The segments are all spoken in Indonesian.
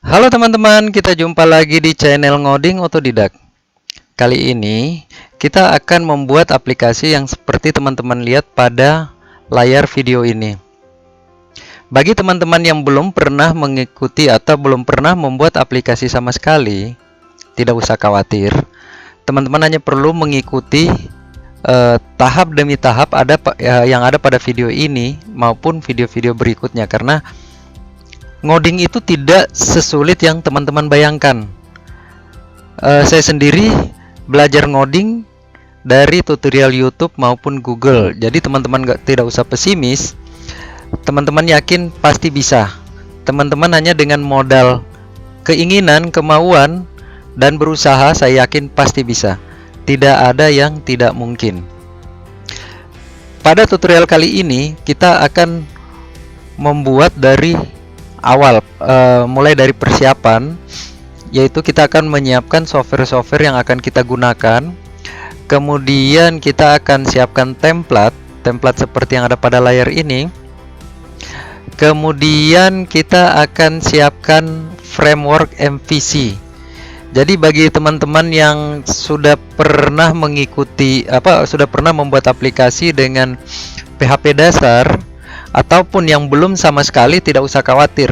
Halo teman-teman, kita jumpa lagi di channel Ngoding Otodidak. Kali ini kita akan membuat aplikasi yang seperti teman-teman lihat pada layar video ini. Bagi teman-teman yang belum pernah mengikuti atau belum pernah membuat aplikasi sama sekali, tidak usah khawatir. Teman-teman hanya perlu mengikuti tahap demi tahap yang ada pada video ini maupun video-video berikutnya, karena ngoding itu tidak sesulit yang teman-teman bayangkan. Saya sendiri belajar ngoding dari tutorial YouTube maupun Google. Jadi teman-teman tidak usah pesimis. Teman-teman yakin pasti bisa. Teman-teman hanya dengan modal keinginan, kemauan, dan berusaha, saya yakin pasti bisa. Tidak ada yang tidak mungkin. Pada tutorial kali ini kita akan membuat dari awal, mulai dari persiapan, yaitu kita akan menyiapkan software-software yang akan kita gunakan. Kemudian kita akan siapkan template seperti yang ada pada layar ini. Kemudian kita akan siapkan framework MVC. Jadi bagi teman-teman yang sudah pernah sudah pernah membuat aplikasi dengan PHP dasar, ataupun yang belum sama sekali, tidak usah khawatir,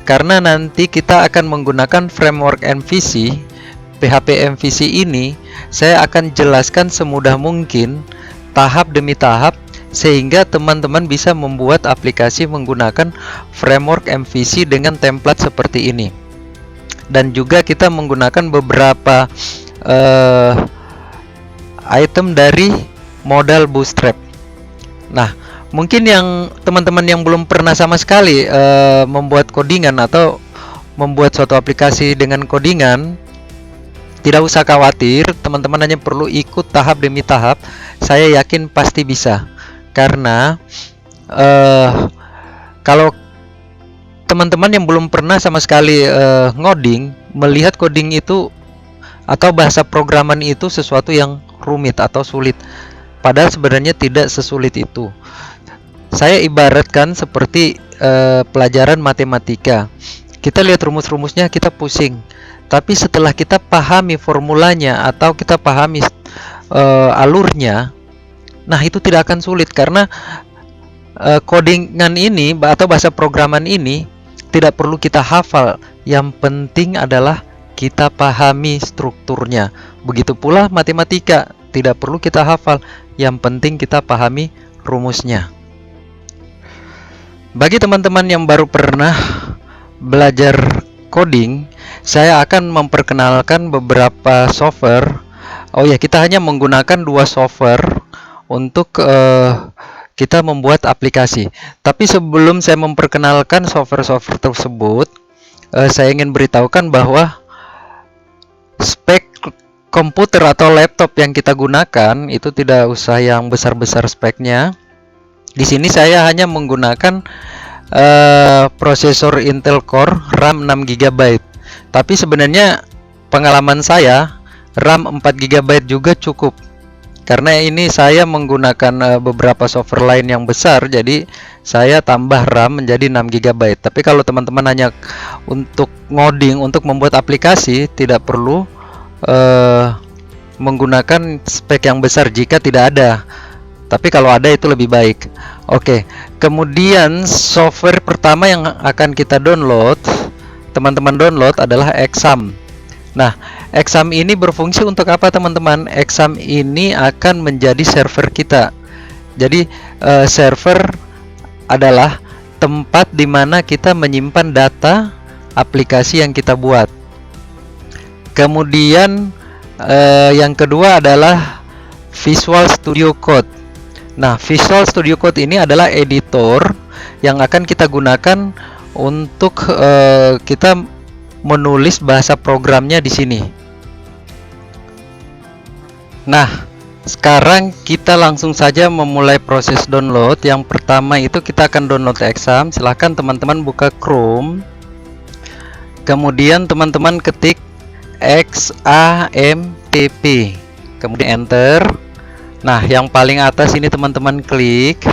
karena nanti kita akan menggunakan framework MVC. PHP MVC ini saya akan jelaskan semudah mungkin, tahap demi tahap, sehingga teman-teman bisa membuat aplikasi menggunakan framework MVC dengan template seperti ini. Dan juga kita menggunakan beberapa item dari modal Bootstrap. Nah, mungkin yang teman-teman yang belum pernah sama sekali membuat codingan atau membuat suatu aplikasi dengan codingan, tidak usah khawatir. Teman-teman hanya perlu ikut tahap demi tahap. Saya yakin pasti bisa, karena kalau teman-teman yang belum pernah sama sekali ngoding, melihat coding itu atau bahasa programan itu sesuatu yang rumit atau sulit, padahal sebenarnya tidak sesulit itu. Saya ibaratkan seperti pelajaran matematika. Kita lihat rumus-rumusnya, kita pusing. Tapi setelah kita pahami formulanya atau kita pahami alurnya, nah itu tidak akan sulit, karena codingan ini atau bahasa programan ini tidak perlu kita hafal. Yang penting adalah kita pahami strukturnya. Begitu pula matematika, tidak perlu kita hafal, yang penting kita pahami rumusnya. Bagi teman-teman yang baru pernah belajar coding, saya akan memperkenalkan beberapa software. Oh ya, kita hanya menggunakan dua software untuk kita membuat aplikasi. Tapi sebelum saya memperkenalkan software-software tersebut, saya ingin beritahukan bahwa spek komputer atau laptop yang kita gunakan itu tidak usah yang besar-besar speknya. Di sini saya hanya menggunakan prosesor Intel Core RAM 6 GB. Tapi sebenarnya pengalaman saya, RAM 4 GB juga cukup. Karena ini saya menggunakan beberapa software lain yang besar, jadi saya tambah RAM menjadi 6 GB. Tapi kalau teman-teman hanya untuk ngoding, untuk membuat aplikasi, tidak perlu menggunakan spek yang besar jika tidak ada. Tapi kalau ada itu lebih baik. Oke, kemudian software pertama yang akan kita download, teman-teman download, adalah Exam. Nah, Exam ini berfungsi untuk apa teman-teman? Exam ini akan menjadi server kita. Jadi server adalah tempat di mana kita menyimpan data aplikasi yang kita buat. Kemudian yang kedua adalah Visual Studio Code. Nah, Visual Studio Code ini adalah editor yang akan kita gunakan untuk kita menulis bahasa programnya di sini. Nah, sekarang kita langsung saja memulai proses download. Yang pertama itu kita akan download Exam. Silahkan teman-teman buka Chrome. Kemudian teman-teman ketik XAMPP. Kemudian enter. Nah, yang paling atas ini teman-teman klik.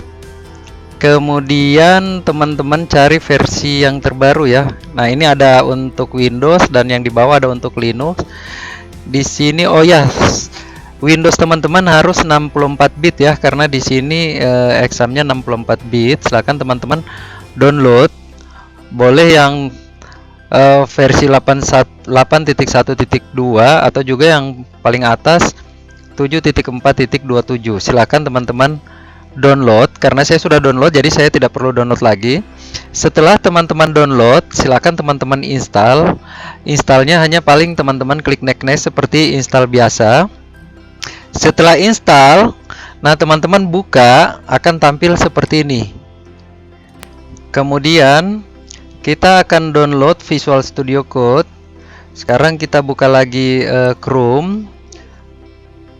Kemudian teman-teman cari versi yang terbaru ya. Nah, ini ada untuk Windows dan yang di bawah ada untuk Linux. Di sini oh ya, Windows teman-teman harus 64 bit ya, karena di sini examnya 64 bit. Silakan teman-teman download. Boleh yang versi 8.1.2 atau juga yang paling atas 7.4.27. Silakan teman-teman download. Karena saya sudah download, jadi saya tidak perlu download lagi. Setelah teman-teman download, silakan teman-teman install. Installnya hanya paling teman-teman klik next seperti install biasa. Setelah install, nah teman-teman buka, akan tampil seperti ini. Kemudian kita akan download Visual Studio Code. Sekarang kita buka lagi Chrome,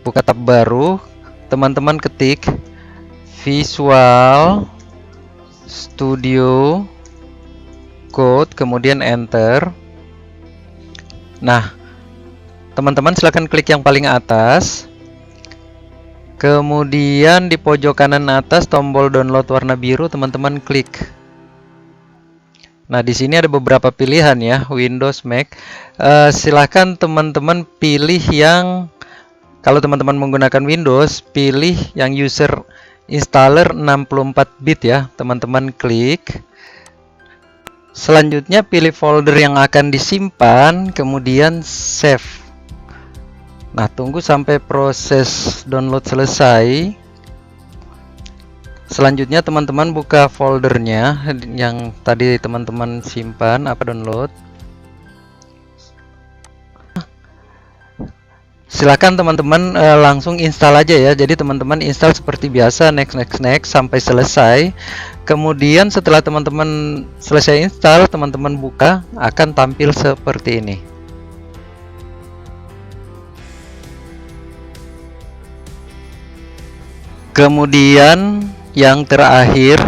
buka tab baru, teman-teman ketik Visual Studio Code, kemudian enter. Nah, teman-teman silahkan klik yang paling atas. Kemudian di pojok kanan atas tombol download warna biru, teman-teman klik. Nah, di sini ada beberapa pilihan ya, Windows, Mac. Silahkan teman-teman pilih yang, kalau teman-teman menggunakan Windows, pilih yang user installer 64 bit ya, teman-teman klik. Selanjutnya pilih folder yang akan disimpan, kemudian save. Nah, tunggu sampai proses download selesai. Selanjutnya teman-teman buka foldernya yang tadi teman-teman simpan apa download. Silakan teman-teman langsung install aja ya. Jadi teman-teman install seperti biasa, next sampai selesai. Kemudian setelah teman-teman selesai install, teman-teman buka, akan tampil seperti ini. Kemudian yang terakhir,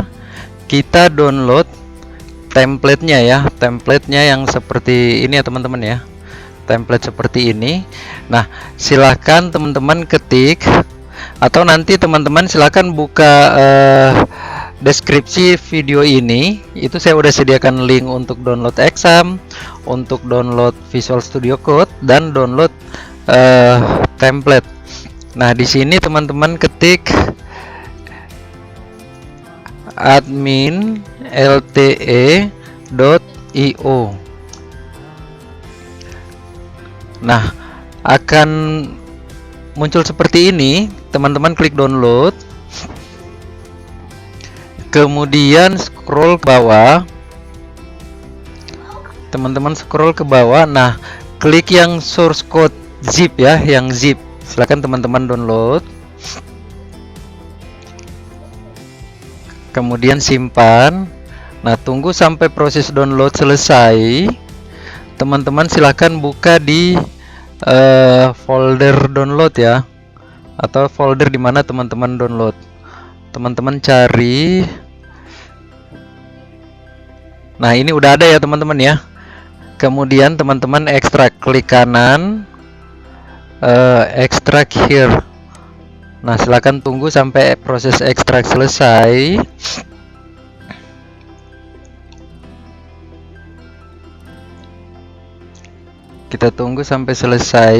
kita download template-nya ya. Template-nya yang seperti ini ya teman-teman ya. Template seperti ini. Nah, silahkan teman-teman ketik, atau nanti teman-teman silahkan buka deskripsi video ini. Itu saya udah sediakan link untuk download exam, untuk download Visual Studio Code, dan download template. Nah, di sini teman-teman ketik admin lte.io. Nah, akan muncul seperti ini. Teman-teman klik download, kemudian scroll ke bawah. Teman-teman scroll ke bawah. Nah, klik yang source code zip ya, yang zip. Silakan teman-teman download, kemudian simpan. Nah, tunggu sampai proses download selesai. Teman-teman silahkan buka di folder download ya, atau folder di mana teman-teman download. Teman-teman cari. Nah, ini udah ada ya teman-teman ya. Kemudian teman-teman ekstrak, klik kanan, ekstrak here. Nah, silahkan tunggu sampai proses ekstrak selesai. Kita tunggu sampai selesai.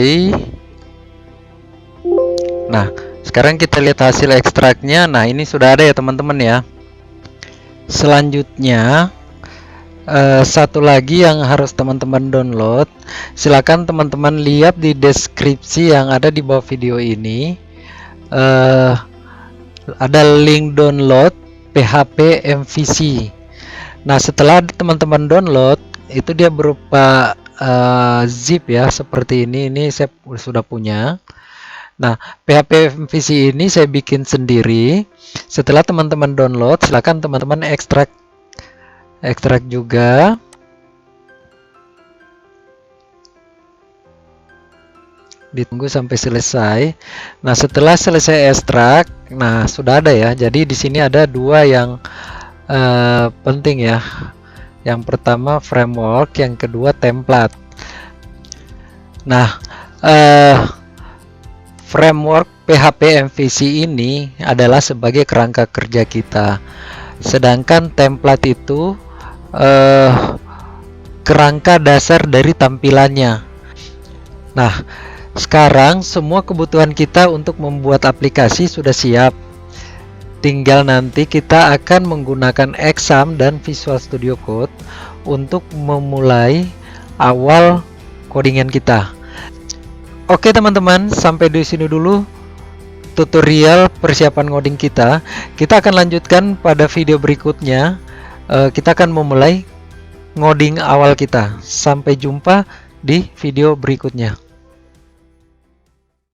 Nah, sekarang kita lihat hasil ekstraknya. Nah, ini sudah ada ya teman-teman ya. Selanjutnya satu lagi yang harus teman-teman download. Silakan teman-teman lihat di deskripsi yang ada di bawah video ini. Ada link download PHP MVC. Nah, setelah teman-teman download, itu dia berupa zip ya, seperti ini. Ini saya sudah punya. Nah, PHP MVC ini saya bikin sendiri. Setelah teman-teman download, silakan teman-teman ekstrak juga. Ditunggu sampai selesai. Nah, setelah selesai ekstrak, nah sudah ada ya. Jadi di sini ada dua yang penting ya. Yang pertama framework, yang kedua template. Nah, framework PHP MVC ini adalah sebagai kerangka kerja kita. sedangkan template itu kerangka dasar dari tampilannya. Nah, sekarang semua kebutuhan kita untuk membuat aplikasi sudah siap. Tinggal nanti kita akan menggunakan Xampp dan Visual Studio Code untuk memulai awal codingan kita. Oke teman-teman, sampai di sini dulu tutorial persiapan ngoding kita. Kita akan lanjutkan pada video berikutnya. Kita akan memulai ngoding awal kita. Sampai jumpa di video berikutnya.